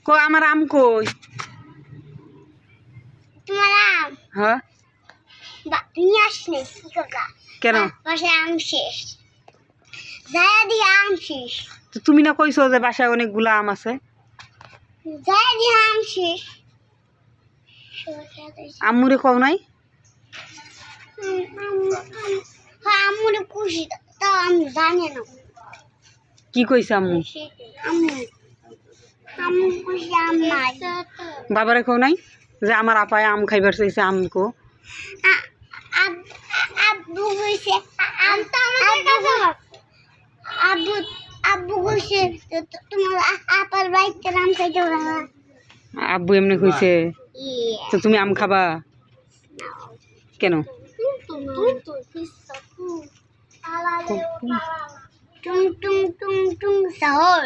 কই আমার আম কই? তোমার আম হ্যাঁ নিয়ে আসলে কি কাকা কেন? বাসায় আম শেষ যায় দিয়ে আম শেষ তো তুমি না কইছো যে বাসায় অনেকগুলা আম আছে? যায় দিয়ে আম শেষ আম্মুরে কও নাই? আম্মুরে খুশি তাও আমি জানি না কি কইছে আম্মু? আম্মু আম্মু খুশি আম নাই বাবারে কও নাই যে আমার আপায় আম খাইবার চাইছে আমকো? আব্বু কইছে আম তো আমাদের কাছে আব্বু আব্বু কইছে তোমার আপার বাইতে আম খাইতে হবে আব্বু এমনি কইছে? তো তুমি আম খাবা কেন? টুং টুং টুং টুং শহর